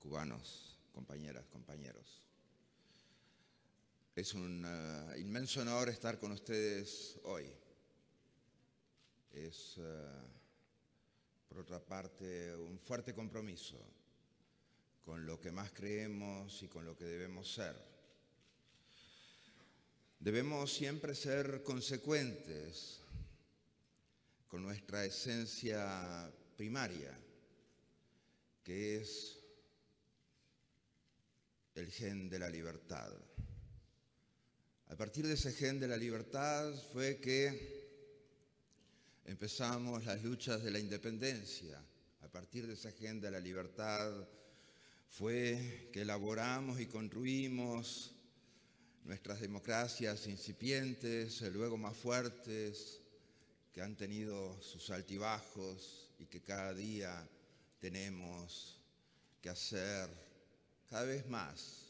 cubanos, compañeras, compañeros. Es un inmenso honor estar con ustedes hoy. Es, por otra parte, un fuerte compromiso con lo que más creemos y con lo que debemos ser. Debemos siempre ser consecuentes con nuestra esencia primaria, que es el gen de la libertad. A partir de ese gen de la libertad fue que empezamos las luchas de la independencia. A partir de ese gen de la libertad fue que elaboramos y construimos nuestras democracias incipientes, luego más fuertes, que han tenido sus altibajos y que cada día tenemos que hacer cada vez más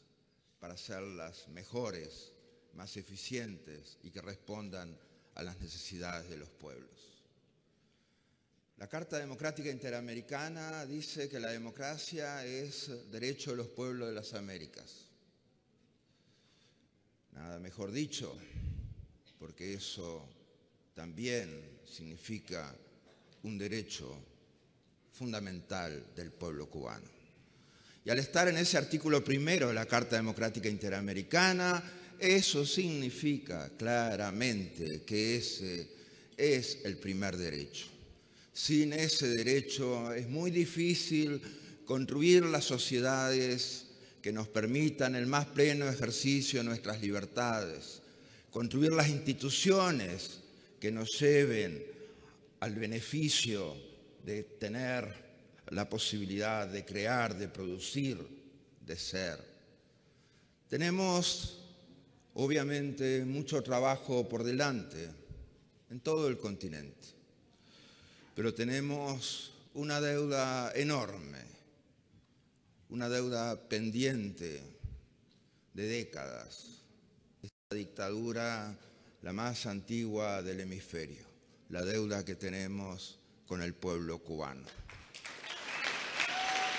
para hacerlas mejores, más eficientes y que respondan a las necesidades de los pueblos. La Carta Democrática Interamericana dice que la democracia es derecho de los pueblos de las Américas. Nada mejor dicho, porque eso también significa un derecho fundamental del pueblo cubano. Y al estar en ese artículo primero de la Carta Democrática Interamericana, eso significa claramente que ese es el primer derecho. Sin ese derecho es muy difícil construir las sociedades que nos permitan el más pleno ejercicio de nuestras libertades, construir las instituciones que nos lleven al beneficio de tener la posibilidad de crear, de producir, de ser. Tenemos, obviamente, mucho trabajo por delante en todo el continente, pero tenemos una deuda enorme, una deuda pendiente de décadas. Esta dictadura, la más antigua del hemisferio, la deuda que tenemos con el pueblo cubano.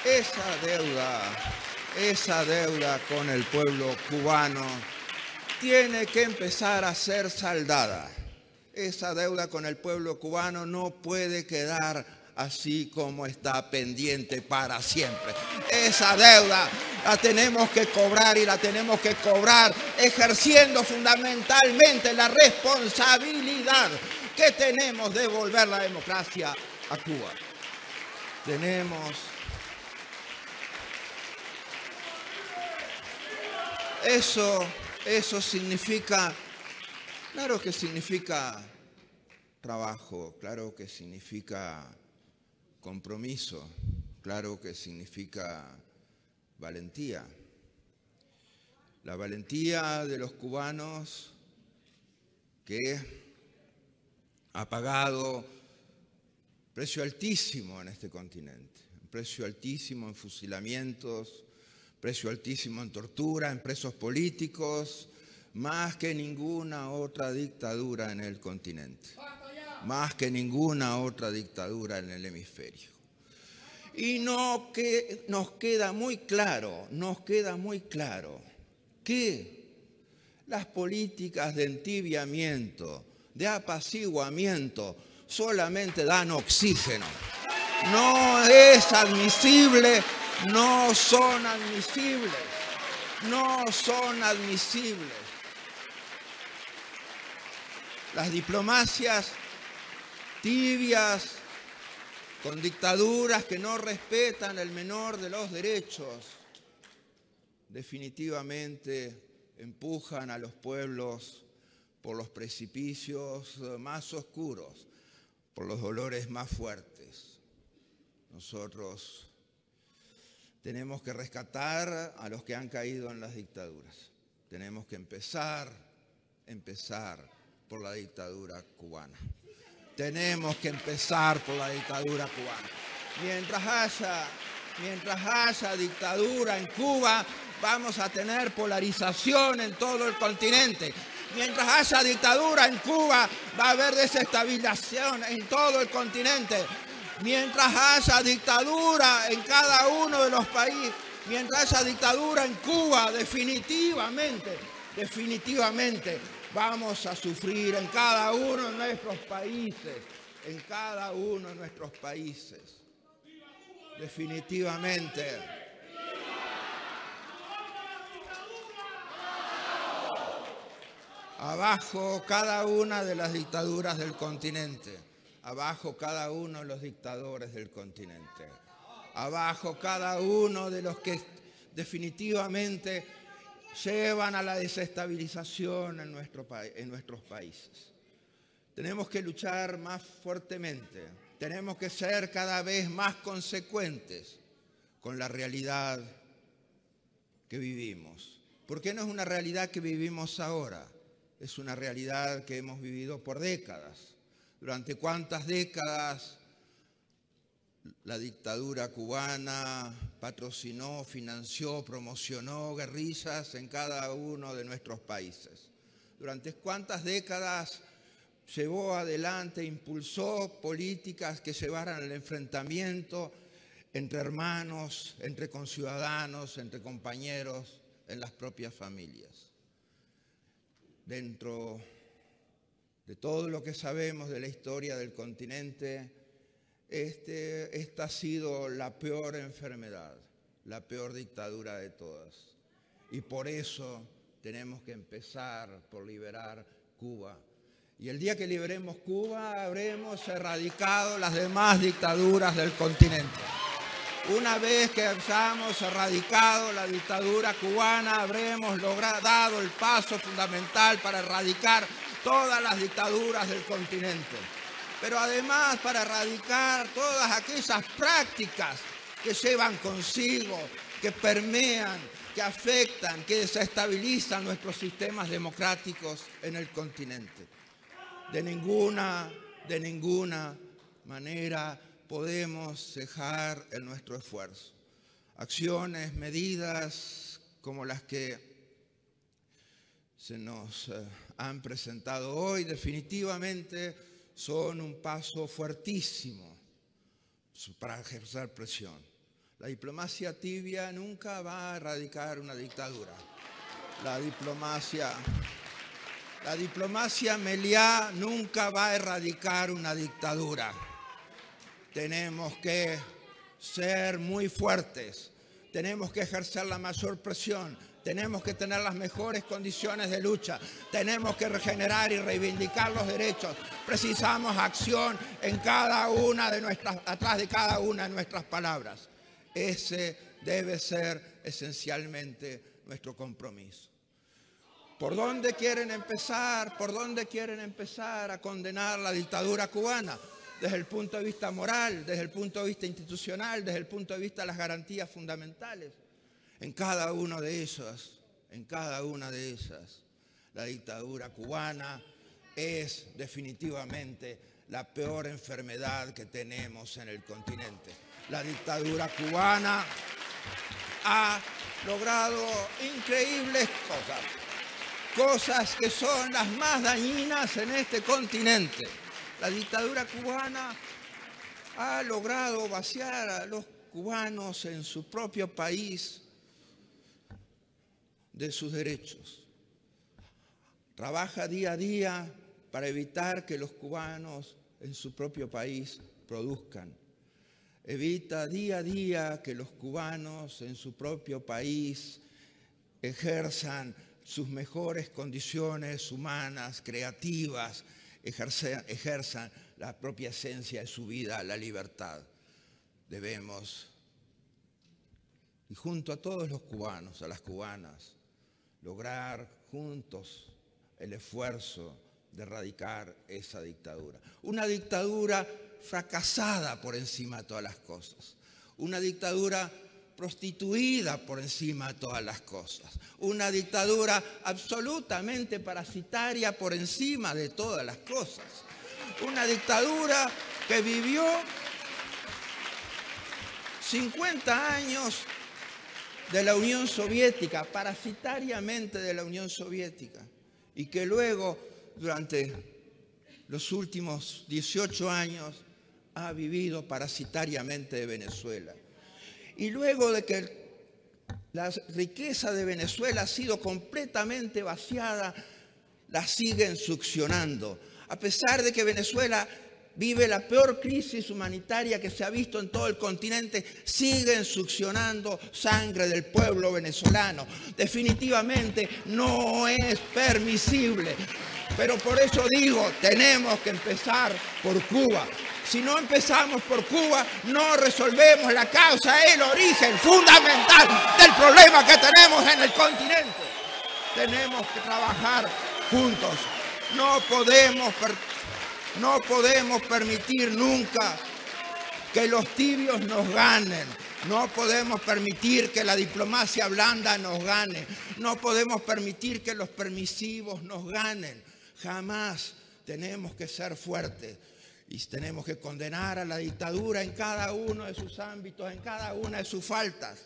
Esa deuda con el pueblo cubano tiene que empezar a ser saldada. Esa deuda con el pueblo cubano no puede quedar así como está pendiente para siempre. Esa deuda la tenemos que cobrar y la tenemos que cobrar ejerciendo fundamentalmente la responsabilidad que tenemos de devolver la democracia a Cuba. Eso significa, claro que significa trabajo, claro que significa compromiso, claro que significa valentía. La valentía de los cubanos que ha pagado precio altísimo en este continente, un precio altísimo en fusilamientos, precio altísimo en tortura, en presos políticos, más que ninguna otra dictadura en el continente, más que ninguna otra dictadura en el hemisferio. Y nos queda muy claro que las políticas de entibiamiento, de apaciguamiento, solamente dan oxígeno. No es admisible, no son admisibles. Las diplomacias tibias, con dictaduras que no respetan el menor de los derechos, definitivamente empujan a los pueblos por los precipicios más oscuros, por los dolores más fuertes. Nosotros tenemos que rescatar a los que han caído en las dictaduras. Tenemos que empezar por la dictadura cubana. Tenemos que empezar por la dictadura cubana. Mientras haya dictadura en Cuba, vamos a tener polarización en todo el continente. Mientras haya dictadura en Cuba, va a haber desestabilización en todo el continente. Mientras haya dictadura en cada uno de los países, Mientras haya dictadura en Cuba, definitivamente vamos a sufrir en cada uno de nuestros países, definitivamente. Abajo cada una de las dictaduras del continente, abajo cada uno de los dictadores del continente, abajo cada uno de los que definitivamente llevan a la desestabilización en nuestros países. Tenemos que luchar más fuertemente, tenemos que ser cada vez más consecuentes con la realidad que vivimos. Porque no es una realidad que vivimos ahora, es una realidad que hemos vivido por décadas. ¿Durante cuántas décadas la dictadura cubana patrocinó, financió, promocionó guerrillas en cada uno de nuestros países? ¿Durante cuántas décadas llevó adelante, impulsó políticas que llevaran al enfrentamiento entre hermanos, entre conciudadanos, entre compañeros, en las propias familias? Dentro de todo lo que sabemos de la historia del continente, esta ha sido la peor enfermedad, la peor dictadura de todas. Y por eso tenemos que empezar por liberar Cuba. Y el día que liberemos Cuba, habremos erradicado las demás dictaduras del continente. Una vez que hayamos erradicado la dictadura cubana, habremos dado el paso fundamental para erradicar todas las dictaduras del continente. Pero además para erradicar todas aquellas prácticas que llevan consigo, que permean, que afectan, que desestabilizan nuestros sistemas democráticos en el continente. De ninguna manera podemos cejar en nuestro esfuerzo. Acciones, medidas como las que se nos han presentado hoy definitivamente son un paso fuertísimo para ejercer presión. La diplomacia tibia nunca va a erradicar una dictadura. La diplomacia meliá nunca va a erradicar una dictadura. Tenemos que ser muy fuertes, tenemos que ejercer la mayor presión, tenemos que tener las mejores condiciones de lucha, tenemos que regenerar y reivindicar los derechos. Precisamos acción en atrás de cada una de nuestras palabras. Ese debe ser esencialmente nuestro compromiso. ¿Por dónde quieren empezar? ¿Por dónde quieren empezar a condenar la dictadura cubana? Desde el punto de vista moral, desde el punto de vista institucional, desde el punto de vista de las garantías fundamentales. En cada una de ellas, la dictadura cubana es definitivamente la peor enfermedad que tenemos en el continente. La dictadura cubana ha logrado increíbles cosas que son las más dañinas en este continente. La dictadura cubana ha logrado vaciar a los cubanos en su propio país de sus derechos. Trabaja día a día para evitar que los cubanos en su propio país produzcan. Evita día a día que los cubanos en su propio país ejerzan sus mejores condiciones humanas, creativas, ejerzan la propia esencia de su vida, la libertad. Debemos, y junto a todos los cubanos, a las cubanas, lograr juntos el esfuerzo de erradicar esa dictadura. Una dictadura fracasada por encima de todas las cosas. Una dictadura prostituida por encima de todas las cosas. Una dictadura absolutamente parasitaria por encima de todas las cosas. Una dictadura que vivió 50 años de la Unión Soviética, parasitariamente de la Unión Soviética, y que luego, durante los últimos 18 años, ha vivido parasitariamente de Venezuela. Y luego de que La riqueza de Venezuela ha sido completamente vaciada, la siguen succionando. A pesar de que Venezuela vive la peor crisis humanitaria que se ha visto en todo el continente, siguen succionando sangre del pueblo venezolano. Definitivamente no es permisible. Pero por eso digo, tenemos que empezar por Cuba. Si no empezamos por Cuba, no resolvemos la causa, el origen fundamental del problema que tenemos en el continente. Tenemos que trabajar juntos. No podemos permitir nunca que los tibios nos ganen. No podemos permitir que la diplomacia blanda nos gane. No podemos permitir que los permisivos nos ganen. Jamás. Tenemos que ser fuertes. Y tenemos que condenar a la dictadura en cada uno de sus ámbitos, en cada una de sus faltas.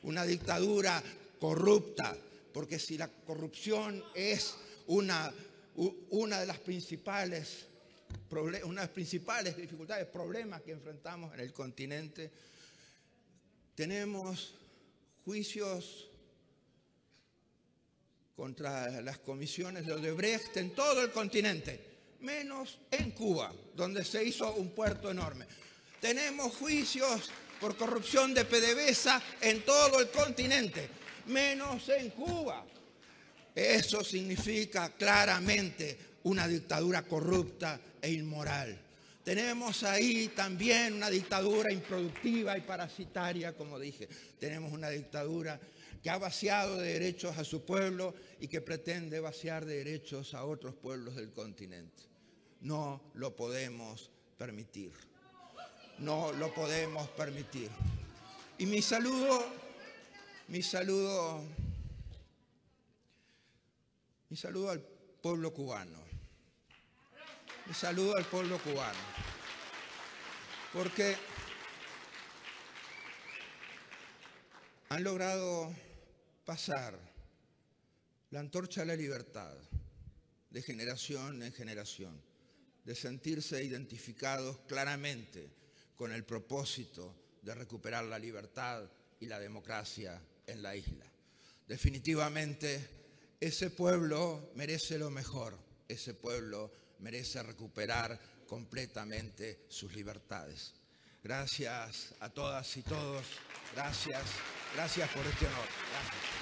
Una dictadura corrupta, porque si la corrupción es una de las principales dificultades, problemas que enfrentamos en el continente, tenemos juicios contra las comisiones de Odebrecht en todo el continente, menos en Cuba, donde se hizo un puerto enorme. Tenemos juicios por corrupción de PDVSA en todo el continente, menos en Cuba. Eso significa claramente una dictadura corrupta e inmoral. Tenemos ahí también una dictadura improductiva y parasitaria, como dije. Tenemos una dictadura que ha vaciado de derechos a su pueblo y que pretende vaciar de derechos a otros pueblos del continente. No lo podemos permitir. No lo podemos permitir. Y mi saludo al pueblo cubano. Mi saludo al pueblo cubano. Porque han logrado pasar la antorcha de la libertad de generación en generación, de sentirse identificados claramente con el propósito de recuperar la libertad y la democracia en la isla. Definitivamente, ese pueblo merece lo mejor. Ese pueblo merece recuperar completamente sus libertades. Gracias a todas y todos. Gracias por este honor. Gracias.